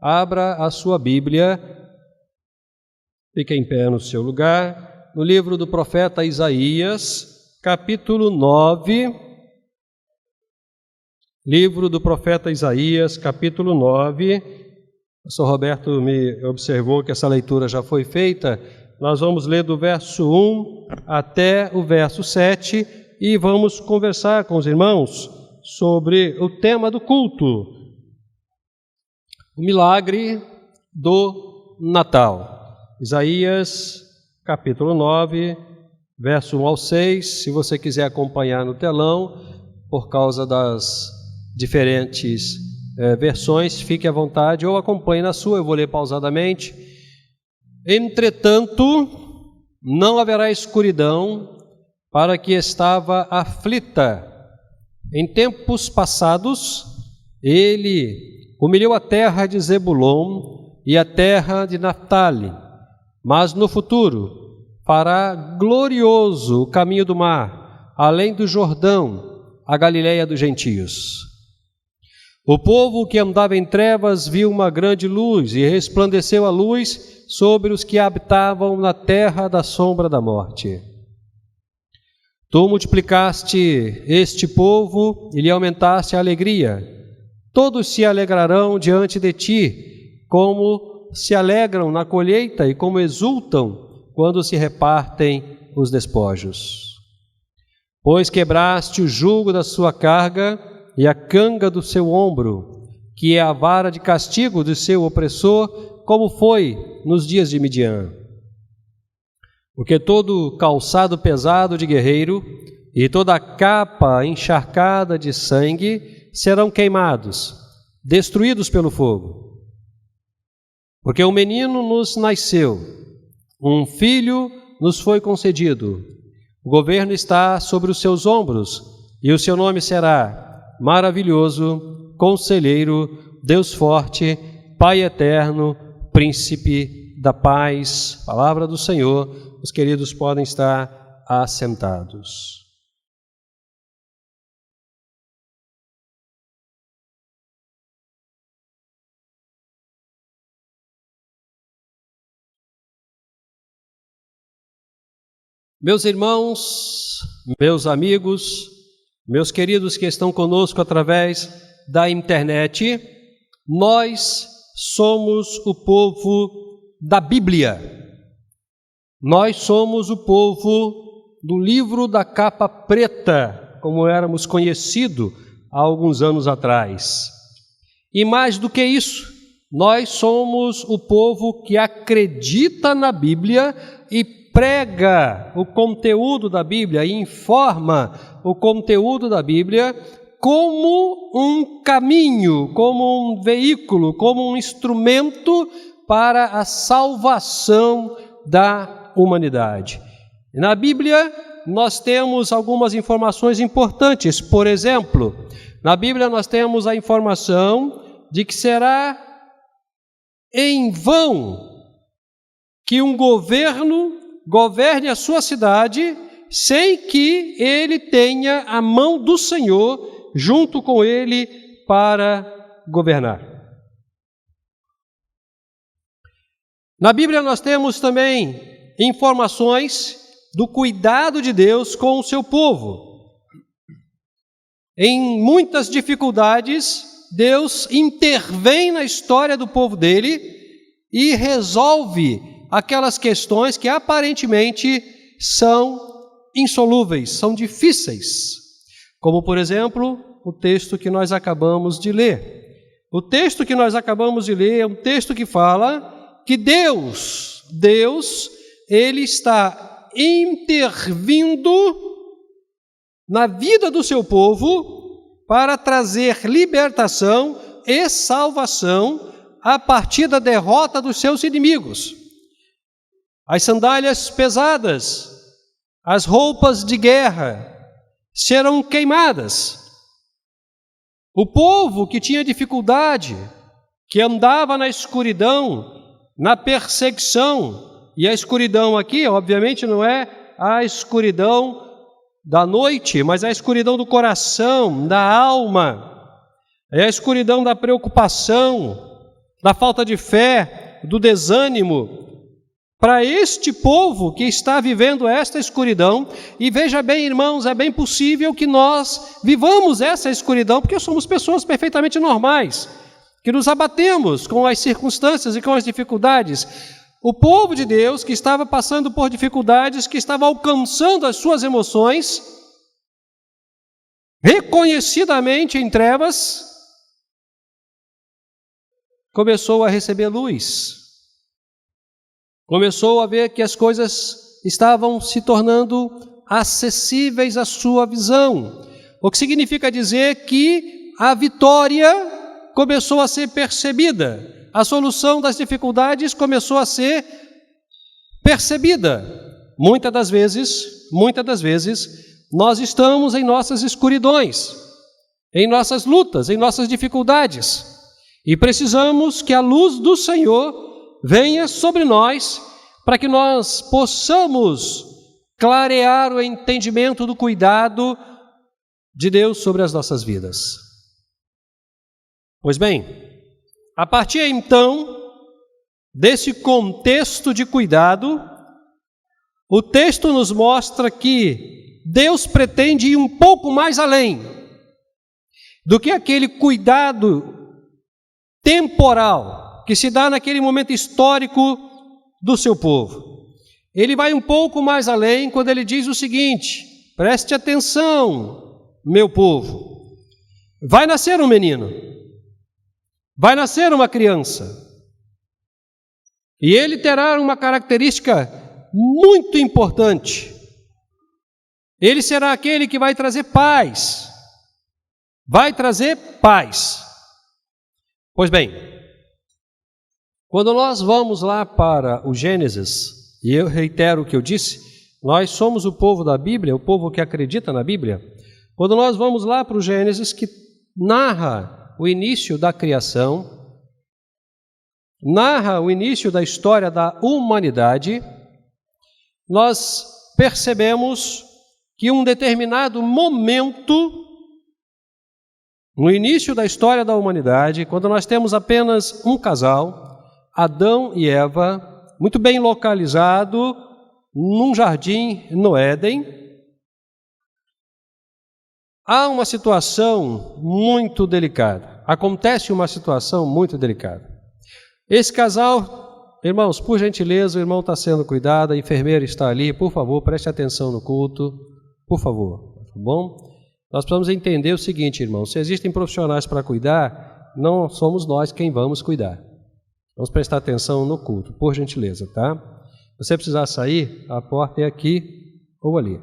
Abra a sua Bíblia, fique em pé no seu lugar, no livro do profeta Isaías, capítulo 9. Livro do profeta Isaías, capítulo 9. O pastor Roberto me observou que essa leitura já foi feita. Nós vamos ler do verso 1 até o verso 7 e vamos conversar com os irmãos sobre o tema do culto, o milagre do Natal. Isaías, capítulo 9, verso 1 ao 6. Se você quiser acompanhar no telão, por causa das diferentes versões, fique à vontade ou acompanhe na sua, eu vou ler pausadamente. Entretanto, não haverá escuridão para que estava aflita. Em tempos passados, ele humilhou a terra de Zebulon e a terra de Naftali, mas no futuro fará glorioso o caminho do mar, além do Jordão, a Galileia dos gentios. O povo que andava em trevas viu uma grande luz, e resplandeceu a luz sobre os que habitavam na terra da sombra da morte. Tu multiplicaste este povo e lhe aumentaste a alegria. Todos se alegrarão diante de ti, como se alegram na colheita e como exultam quando se repartem os despojos. Pois quebraste o jugo da sua carga e a canga do seu ombro, que é a vara de castigo do seu opressor, como foi nos dias de Midian. Porque todo calçado pesado de guerreiro e toda capa encharcada de sangue serão queimados, destruídos pelo fogo. Porque um menino nos nasceu, um filho nos foi concedido, o governo está sobre os seus ombros, e o seu nome será Maravilhoso, Conselheiro, Deus Forte, Pai Eterno, Príncipe da Paz. Palavra do Senhor. Os queridos podem estar assentados. Meus irmãos, meus amigos, meus queridos que estão conosco através da internet, nós somos o povo da Bíblia. Nós somos o povo do livro da capa preta, como éramos conhecidos há alguns anos atrás. E mais do que isso, nós somos o povo que acredita na Bíblia e prega o conteúdo da Bíblia, e informa o conteúdo da Bíblia como um caminho, como um veículo, como um instrumento para a salvação da humanidade. Na Bíblia nós temos algumas informações importantes. Por exemplo, na Bíblia nós temos a informação de que será em vão que um governo governe a sua cidade sem que ele tenha a mão do Senhor junto com ele para governar. Na Bíblia nós temos também informações do cuidado de Deus com o seu povo. Em muitas dificuldades, Deus intervém na história do povo dele e resolve aquelas questões que aparentemente são insolúveis, são difíceis. Como, por exemplo, o texto que nós acabamos de ler. O texto que nós acabamos de ler é um texto que fala que Deus, Ele está intervindo na vida do seu povo para trazer libertação e salvação a partir da derrota dos seus inimigos. As sandálias pesadas, as roupas de guerra serão queimadas. O povo que tinha dificuldade, que andava na escuridão, na perseguição, e a escuridão aqui, obviamente, não é a escuridão da noite, mas a escuridão do coração, da alma, é a escuridão da preocupação, da falta de fé, do desânimo, para este povo que está vivendo esta escuridão. E veja bem, irmãos, é bem possível que nós vivamos essa escuridão, porque somos pessoas perfeitamente normais, que nos abatemos com as circunstâncias e com as dificuldades. O povo de Deus que estava passando por dificuldades, que estava alcançando as suas emoções, reconhecidamente em trevas, começou a receber luz. Começou a ver que as coisas estavam se tornando acessíveis à sua visão. O que significa dizer que a vitória começou a ser percebida. A solução das dificuldades começou a ser percebida. Muitas das vezes, nós estamos em nossas escuridões, em nossas lutas, em nossas dificuldades. E precisamos que a luz do Senhor venha sobre nós, para que nós possamos clarear o entendimento do cuidado de Deus sobre as nossas vidas. Pois bem, a partir então desse contexto de cuidado, o texto nos mostra que Deus pretende ir um pouco mais além do que aquele cuidado temporal que se dá naquele momento histórico do seu povo. Ele vai um pouco mais além quando ele diz o seguinte: preste atenção, meu povo, vai nascer um menino, vai nascer uma criança, e ele terá uma característica muito importante. Ele será aquele que vai trazer paz, Pois bem, quando nós vamos lá para o Gênesis, e eu reitero o que eu disse, nós somos o povo da Bíblia, o povo que acredita na Bíblia. Quando nós vamos lá para o Gênesis, que narra o início da criação, narra o início da história da humanidade, nós percebemos que um determinado momento, no início da história da humanidade, quando nós temos apenas um casal, Adão e Eva, muito bem localizado num jardim no Éden, há uma situação muito delicada. Acontece uma situação muito delicada. Esse casal, irmãos, por gentileza, o irmão está sendo cuidado, a enfermeira está ali, por favor, preste atenção no culto, por favor, tá bom? Nós precisamos entender o seguinte, irmãos, se existem profissionais para cuidar, não somos nós quem vamos cuidar. Vamos prestar atenção no culto, por gentileza, tá? Se você precisar sair, a porta é aqui ou ali.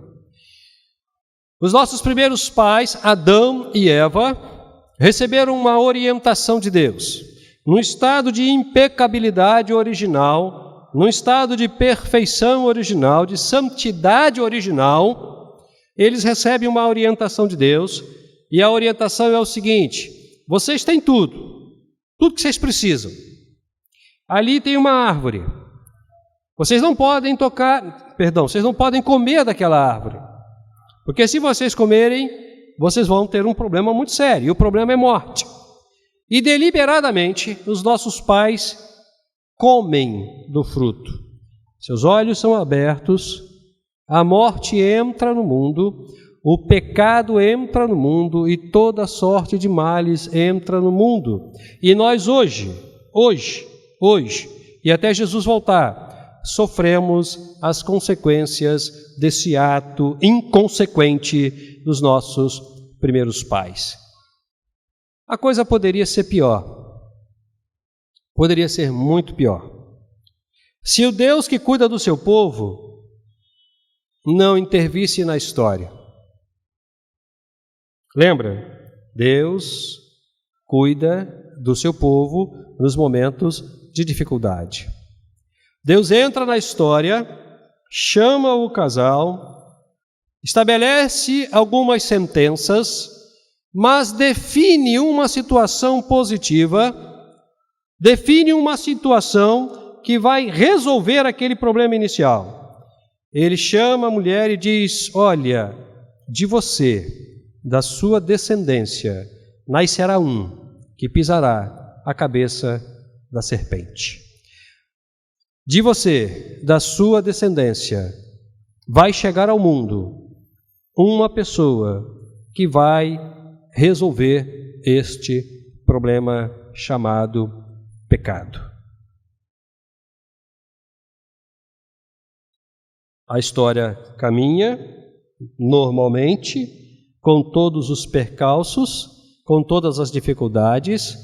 Os nossos primeiros pais, Adão e Eva, receberam uma orientação de Deus. Num estado de impecabilidade original, num estado de perfeição original, de santidade original, eles recebem uma orientação de Deus, e a orientação é o seguinte: vocês têm tudo que vocês precisam. Ali tem uma árvore. Vocês não podem vocês não podem comer daquela árvore. Porque se vocês comerem, vocês vão ter um problema muito sério, e o problema é morte. E deliberadamente, os nossos pais comem do fruto. Seus olhos são abertos, a morte entra no mundo, o pecado entra no mundo e toda sorte de males entra no mundo. E nós hoje, e até Jesus voltar, sofremos as consequências desse ato inconsequente dos nossos primeiros pais. A coisa poderia ser pior. Poderia ser muito pior. Se o Deus que cuida do seu povo não intervisse na história. Lembra? Deus cuida do seu povo nos momentos de dificuldade. Deus entra na história, chama o casal, estabelece algumas sentenças, mas define uma situação positiva, define uma situação que vai resolver aquele problema inicial. Ele chama a mulher e diz: olha, de você, da sua descendência, nascerá um que pisará a cabeça da serpente. De você, da sua descendência, vai chegar ao mundo uma pessoa que vai resolver este problema chamado pecado. A história caminha normalmente, com todos os percalços, com todas as dificuldades,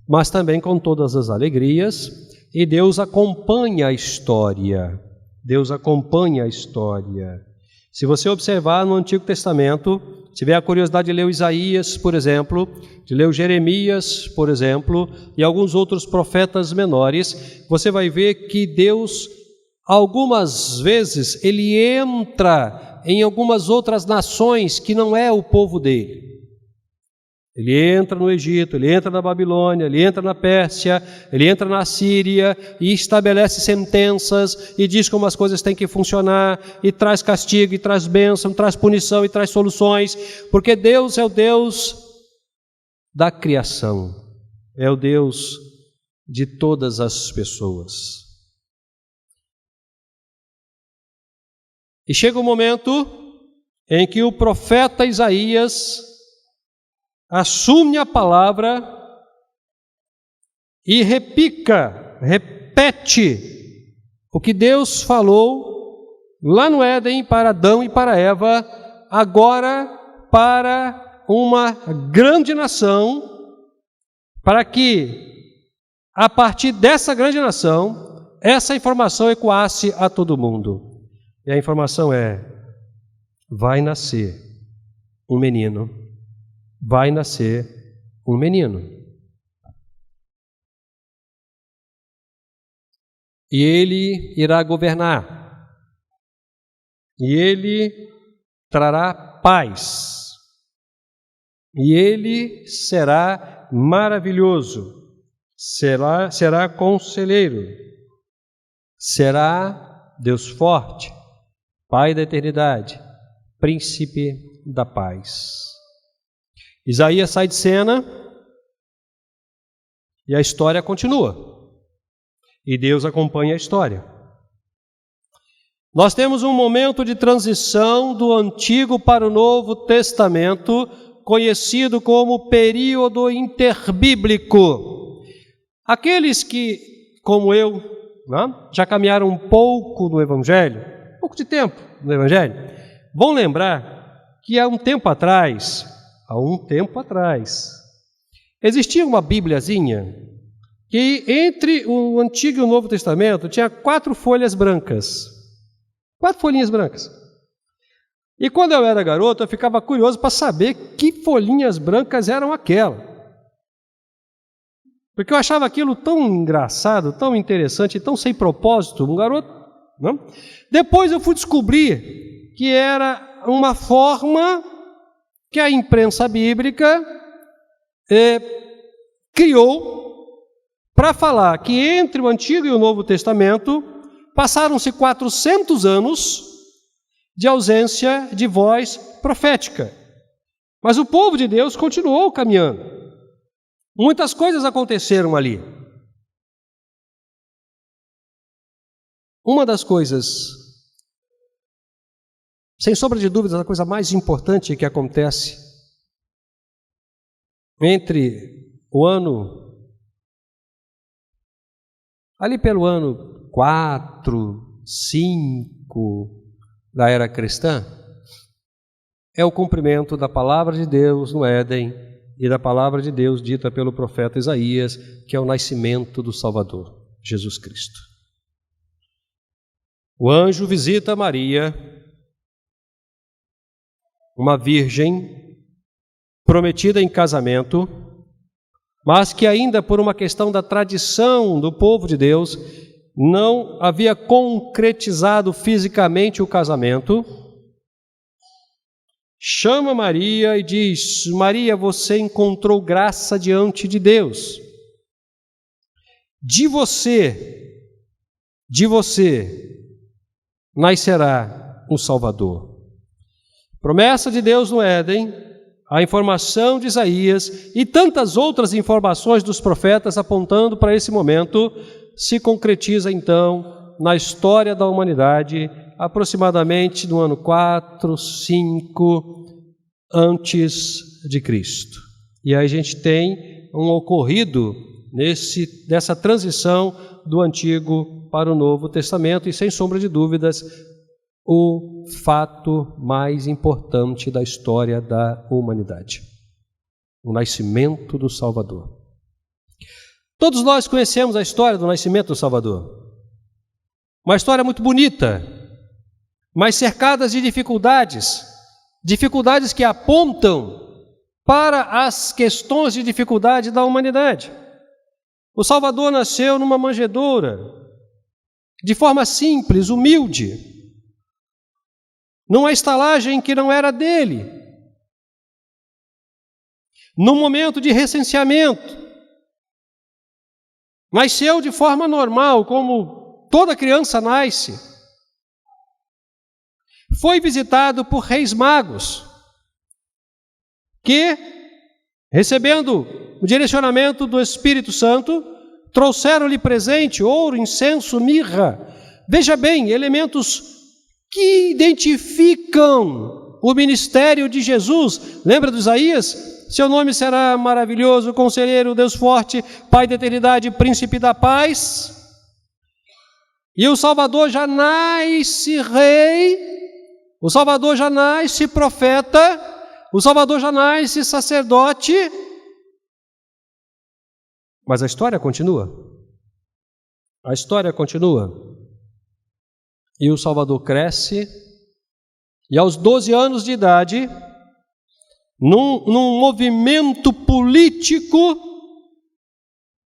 mas também com todas as alegrias, e Deus acompanha a história. Deus acompanha a história. Se você observar no Antigo Testamento, se tiver a curiosidade de ler o Isaías, por exemplo, de ler o Jeremias, por exemplo, e alguns outros profetas menores, você vai ver que Deus, algumas vezes, ele entra em algumas outras nações que não é o povo dele. Ele entra no Egito, ele entra na Babilônia, ele entra na Pérsia, ele entra na Síria e estabelece sentenças e diz como as coisas têm que funcionar e traz castigo, e traz bênção, traz punição e traz soluções, porque Deus é o Deus da criação, é o Deus de todas as pessoas. E chega um momento em que o profeta Isaías assume a palavra e repete o que Deus falou lá no Éden para Adão e para Eva, agora para uma grande nação, para que a partir dessa grande nação, essa informação ecoasse a todo mundo. E a informação é: vai nascer um menino. Vai nascer um menino. E ele irá governar. E ele trará paz. E ele será maravilhoso. Será conselheiro. Será Deus forte, Pai da eternidade, Príncipe da paz. Isaías sai de cena e a história continua. E Deus acompanha a história. Nós temos um momento de transição do Antigo para o Novo Testamento, conhecido como período interbíblico. Aqueles que, como eu, já caminharam um pouco no Evangelho, um pouco de tempo no Evangelho, vão lembrar que há um tempo atrás, existia uma Bíbliazinha que entre o Antigo e o Novo Testamento tinha 4 folhas brancas. 4 folhinhas brancas. E quando eu era garoto, eu ficava curioso para saber que folhinhas brancas eram aquelas. Porque eu achava aquilo tão engraçado, tão interessante, tão sem propósito, um garoto. Não? Depois eu fui descobrir que era uma forma que a imprensa bíblica criou para falar que entre o Antigo e o Novo Testamento passaram-se 400 anos de ausência de voz profética. Mas o povo de Deus continuou caminhando. Muitas coisas aconteceram ali. Uma das coisas, sem sombra de dúvidas, a coisa mais importante que acontece entre o ano, ali pelo ano 4, 5 da era cristã, é o cumprimento da palavra de Deus no Éden e da palavra de Deus dita pelo profeta Isaías, que é o nascimento do Salvador, Jesus Cristo. O anjo visita Maria, uma virgem prometida em casamento, mas que ainda por uma questão da tradição do povo de Deus não havia concretizado fisicamente o casamento. Chama Maria e diz: Maria, você encontrou graça diante de Deus. De você nascerá um Salvador. Promessa de Deus no Éden, a informação de Isaías e tantas outras informações dos profetas apontando para esse momento, se concretiza então na história da humanidade, aproximadamente no ano 4, 5 antes de Cristo. E aí a gente tem um ocorrido nessa transição do Antigo para o Novo Testamento e, sem sombra de dúvidas, o fato mais importante da história da humanidade: o nascimento do Salvador. Todos nós conhecemos a história do nascimento do Salvador. Uma história muito bonita, mas cercada de dificuldades que apontam para as questões de dificuldade da humanidade. O Salvador nasceu numa manjedoura, de forma simples, humilde, numa estalagem que não era dele, num momento de recenseamento. Nasceu de forma normal, como toda criança nasce. Foi visitado por reis magos, que, recebendo o direcionamento do Espírito Santo, trouxeram-lhe presente, ouro, incenso, mirra. Veja bem, elementos que identificam o ministério de Jesus. Lembra de Isaías? Seu nome será maravilhoso, conselheiro, Deus forte, Pai da eternidade, príncipe da paz. E o Salvador já nasce rei, o Salvador já nasce profeta, o Salvador já nasce sacerdote. Mas a história continua. A história continua. E o Salvador cresce, e aos 12 anos de idade, num movimento político,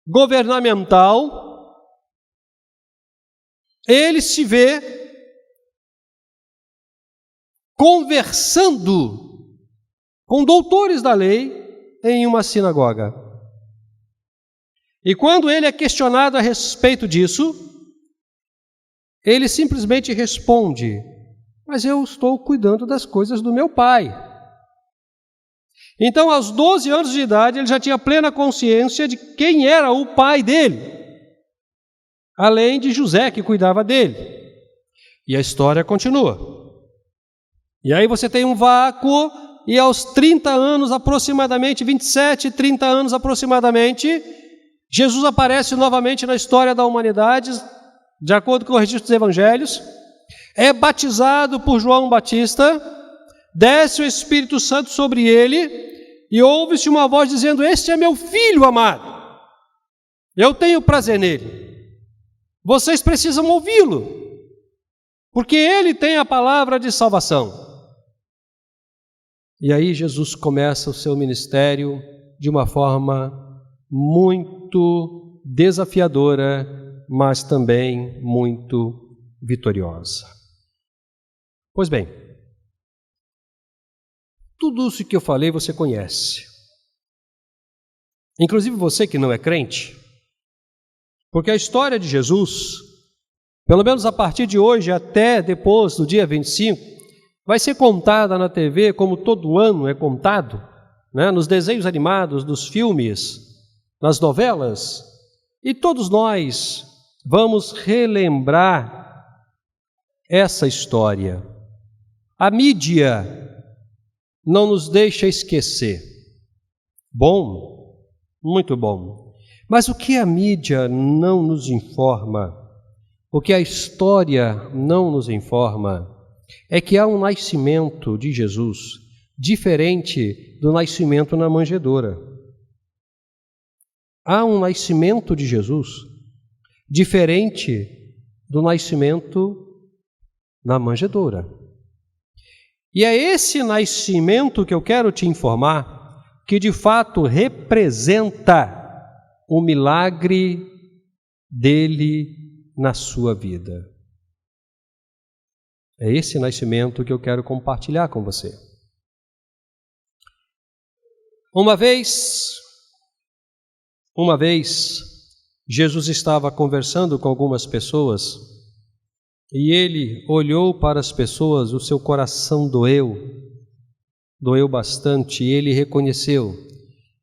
governamental, ele se vê conversando com doutores da lei em uma sinagoga. E quando ele é questionado a respeito disso, ele simplesmente responde: mas eu estou cuidando das coisas do meu pai. Então, aos 12 anos de idade, ele já tinha plena consciência de quem era o pai dele, além de José, que cuidava dele. E a história continua. E aí você tem um vácuo, e aos 30 anos aproximadamente, 27, 30 anos aproximadamente, Jesus aparece novamente na história da humanidade, de acordo com o registro dos evangelhos, é batizado por João Batista, desce o Espírito Santo sobre ele, e ouve-se uma voz dizendo: este é meu filho amado, eu tenho prazer nele, vocês precisam ouvi-lo, porque ele tem a palavra de salvação. E aí Jesus começa o seu ministério de uma forma muito desafiadora, mas também muito vitoriosa. Pois bem, tudo isso que eu falei você conhece. Inclusive você que não é crente, porque a história de Jesus, pelo menos a partir de hoje até depois do dia 25, vai ser contada na TV como todo ano é contado, né? Nos desenhos animados, nos filmes, nas novelas, e todos nós vamos relembrar essa história. A mídia não nos deixa esquecer. Bom, muito bom. Mas o que a mídia não nos informa, o que a história não nos informa, é que há um nascimento de Jesus diferente do nascimento na manjedoura. Há um nascimento de Jesus diferente do nascimento na manjedoura. E é esse nascimento que eu quero te informar, que de fato representa o milagre dele na sua vida. É esse nascimento que eu quero compartilhar com você. Uma vez, Jesus estava conversando com algumas pessoas e ele olhou para as pessoas, o seu coração doeu, doeu bastante e ele reconheceu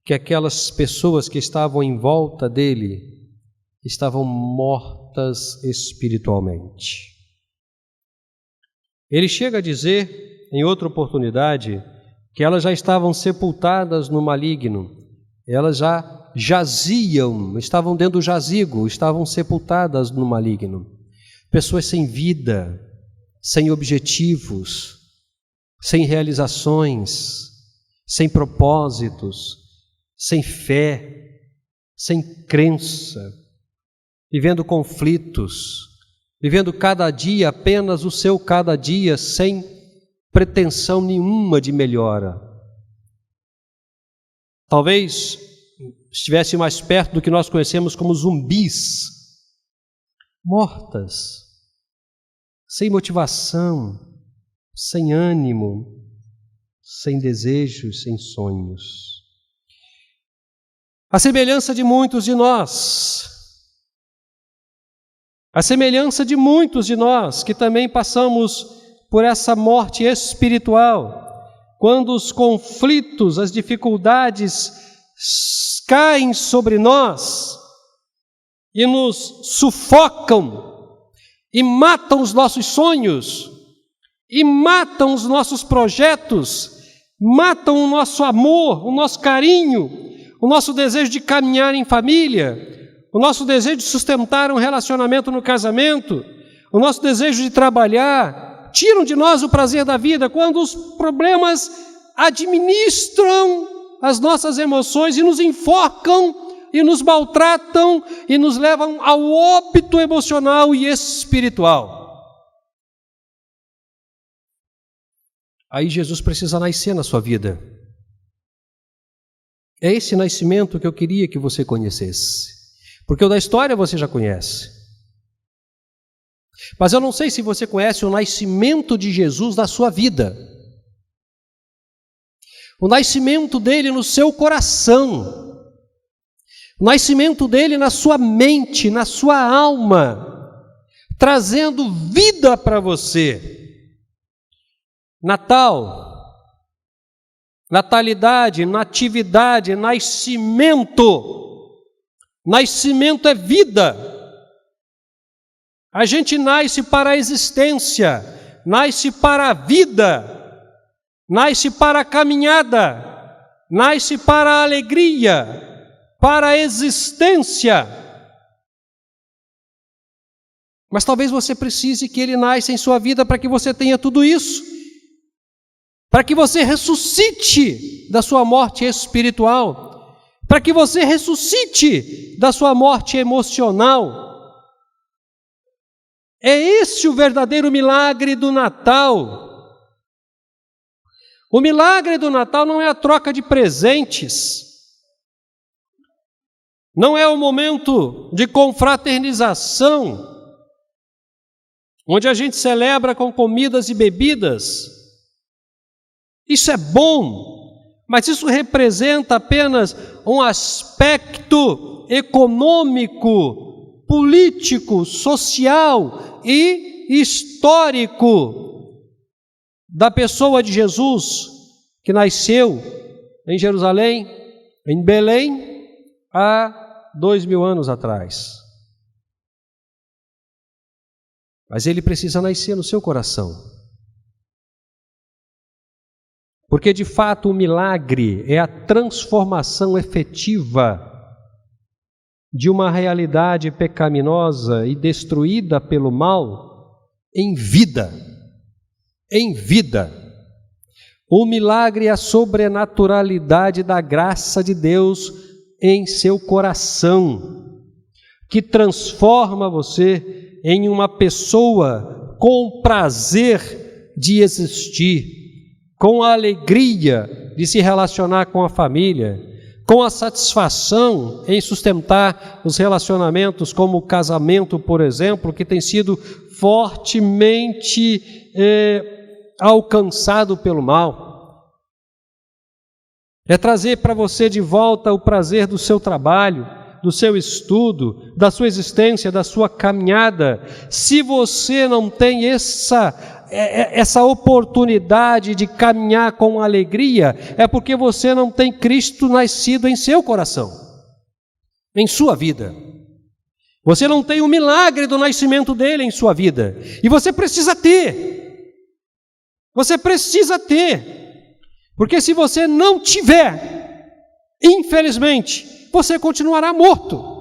que aquelas pessoas que estavam em volta dele estavam mortas espiritualmente. Ele chega a dizer, em outra oportunidade, que elas já estavam sepultadas no maligno, elas já jaziam, estavam dentro do jazigo, estavam sepultadas no maligno. Pessoas sem vida, sem objetivos, sem realizações, sem propósitos, sem fé, sem crença, vivendo conflitos, vivendo cada dia apenas o seu cada dia, sem pretensão nenhuma de melhora. Talvez estivesse mais perto do que nós conhecemos como zumbis, mortas, sem motivação, sem ânimo, sem desejos, sem sonhos. A semelhança de muitos de nós, que também passamos por essa morte espiritual, quando os conflitos, as dificuldades caem sobre nós e nos sufocam e matam os nossos sonhos, e matam os nossos projetos, matam o nosso amor, o nosso carinho, o nosso desejo de caminhar em família, o nosso desejo de sustentar um relacionamento no casamento, o nosso desejo de trabalhar, tiram de nós o prazer da vida, quando os problemas administram as nossas emoções e nos enforcam e nos maltratam e nos levam ao óbito emocional e espiritual. Aí Jesus precisa nascer na sua vida. É esse nascimento que eu queria que você conhecesse. Porque o da história você já conhece. Mas eu não sei se você conhece o nascimento de Jesus na sua vida. O nascimento dele no seu coração. O nascimento dele na sua mente, na sua alma, trazendo vida para você. Natal, natalidade, natividade, nascimento. Nascimento é vida. A gente nasce para a existência, nasce para a vida, nasce para a caminhada, nasce para a alegria, para a existência. Mas talvez você precise que ele nasça em sua vida para que você tenha tudo isso. Para que você ressuscite da sua morte espiritual, para que você ressuscite da sua morte emocional. É esse o verdadeiro milagre do Natal. O milagre do Natal não é a troca de presentes, não é o momento de confraternização, onde a gente celebra com comidas e bebidas. Isso é bom, mas isso representa apenas um aspecto econômico, político, social e histórico da pessoa de Jesus, que nasceu em Jerusalém, em Belém, há 2000 anos atrás. Mas ele precisa nascer no seu coração. Porque, de fato, o milagre é a transformação efetiva de uma realidade pecaminosa e destruída pelo mal em vida. Em vida. O milagre é a sobrenaturalidade da graça de Deus em seu coração, que transforma você em uma pessoa com prazer de existir, com a alegria de se relacionar com a família, com a satisfação em sustentar os relacionamentos, como o casamento, por exemplo, que tem sido fortemente alcançado pelo mal. É trazer para você de volta o prazer do seu trabalho, do seu estudo, da sua existência, da sua caminhada. Se você não tem essa oportunidade de caminhar com alegria, é porque você não tem Cristo nascido em seu coração, em sua vida. Você não tem o milagre do nascimento dele em sua vida. E você precisa ter. Você precisa ter. Porque se você não tiver, infelizmente, você continuará morto.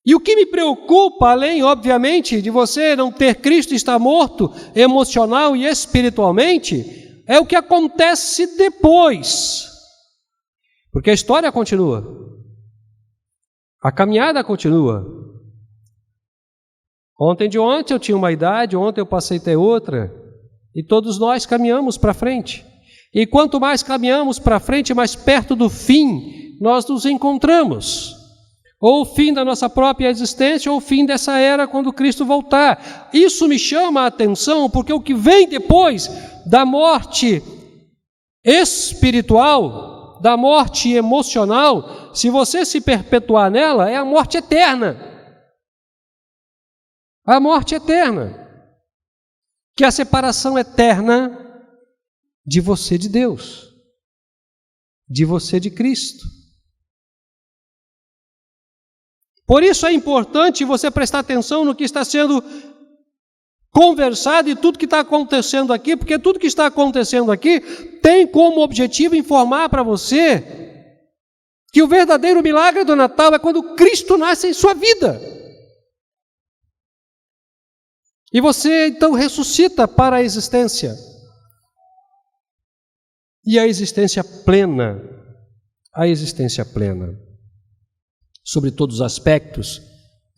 E o que me preocupa, além, obviamente, de você não ter Cristo e estar morto emocional e espiritualmente, é o que acontece depois. Porque a história continua. A caminhada continua. Ontem de ontem eu tinha uma idade, ontem eu passei a ter outra, e todos nós caminhamos para frente. E quanto mais caminhamos para frente, mais perto do fim nós nos encontramos. Ou o fim da nossa própria existência, ou o fim dessa era quando Cristo voltar. Isso me chama a atenção, porque o que vem depois da morte espiritual, da morte emocional, se você se perpetuar nela, é a morte eterna. A morte eterna. Que é a separação eterna de você de Deus, de você de Cristo. Por isso é importante você prestar atenção no que está sendo conversado e tudo que está acontecendo aqui, porque tudo que está acontecendo aqui tem como objetivo informar para você que o verdadeiro milagre do Natal é quando Cristo nasce em sua vida. E você então ressuscita para a existência. E a existência plena, sobre todos os aspectos,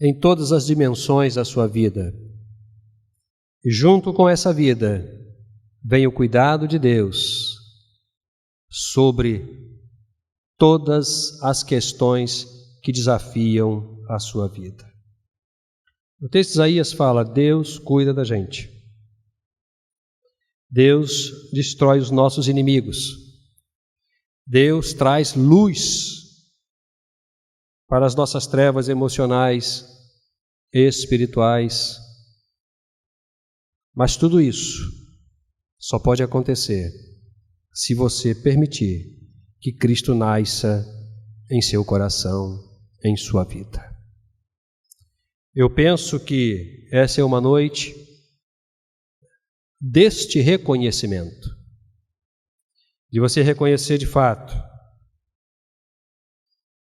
em todas as dimensões da sua vida. E junto com essa vida, vem o cuidado de Deus sobre todas as questões que desafiam a sua vida. O texto de Isaías fala: Deus cuida da gente. Deus destrói os nossos inimigos. Deus traz luz para as nossas trevas emocionais e espirituais. Mas tudo isso só pode acontecer se você permitir que Cristo nasça em seu coração, em sua vida. Eu penso que essa é uma noite deste reconhecimento, de você reconhecer de fato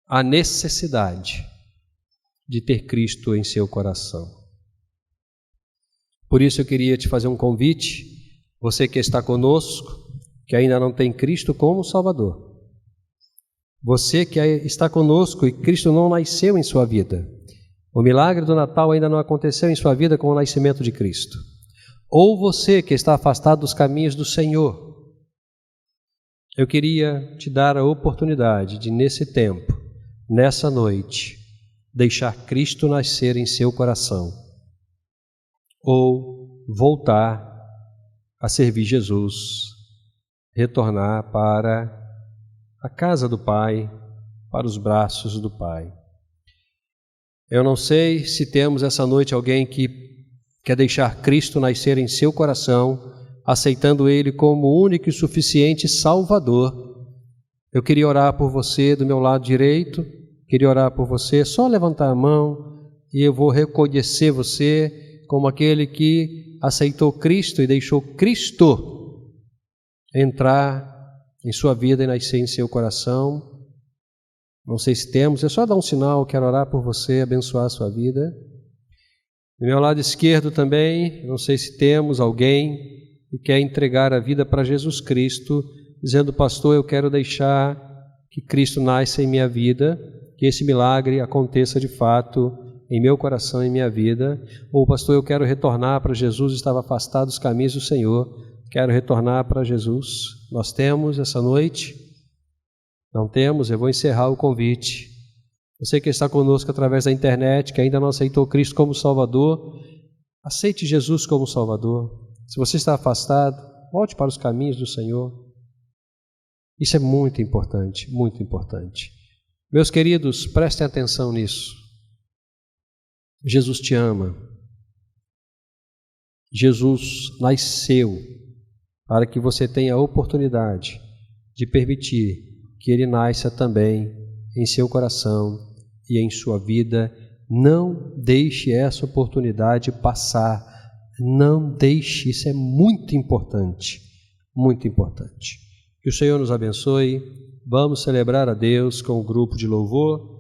a necessidade de ter Cristo em seu coração. Por isso eu queria te fazer um convite, você que está conosco, que ainda não tem Cristo como Salvador. Você que está conosco e Cristo não nasceu em sua vida. O milagre do Natal ainda não aconteceu em sua vida com o nascimento de Cristo. Ou você que está afastado dos caminhos do Senhor. Eu queria te dar a oportunidade de, nesse tempo, nessa noite, deixar Cristo nascer em seu coração, ou voltar a servir Jesus, retornar para a casa do Pai, para os braços do Pai. Eu não sei se temos essa noite alguém que quer deixar Cristo nascer em seu coração, aceitando Ele como único e suficiente Salvador. Eu queria orar por você do meu lado direito. Queria orar por você, só levantar a mão e eu vou reconhecer você como aquele que aceitou Cristo e deixou Cristo entrar em sua vida e nascer em seu coração. Não sei se temos, é só dar um sinal, quero orar por você, abençoar a sua vida. Do meu lado esquerdo também, não sei se temos alguém que quer entregar a vida para Jesus Cristo, dizendo: pastor, eu quero deixar que Cristo nasça em minha vida, que esse milagre aconteça de fato em meu coração e em minha vida. Ou, pastor, eu quero retornar para Jesus, estava afastado dos caminhos do Senhor, quero retornar para Jesus. Nós temos essa noite? Não temos? Eu vou encerrar o convite. Você que está conosco através da internet, que ainda não aceitou Cristo como Salvador, aceite Jesus como Salvador. Se você está afastado, volte para os caminhos do Senhor. Isso é muito importante, muito importante. Meus queridos, prestem atenção nisso. Jesus te ama. Jesus nasceu para que você tenha a oportunidade de permitir que Ele nasça também em seu coração e em sua vida. Não deixe essa oportunidade passar. Não deixe, isso é muito importante, muito importante. Que o Senhor nos abençoe. Vamos celebrar a Deus com o grupo de louvor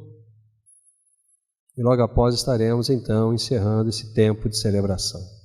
e logo após estaremos então encerrando esse tempo de celebração.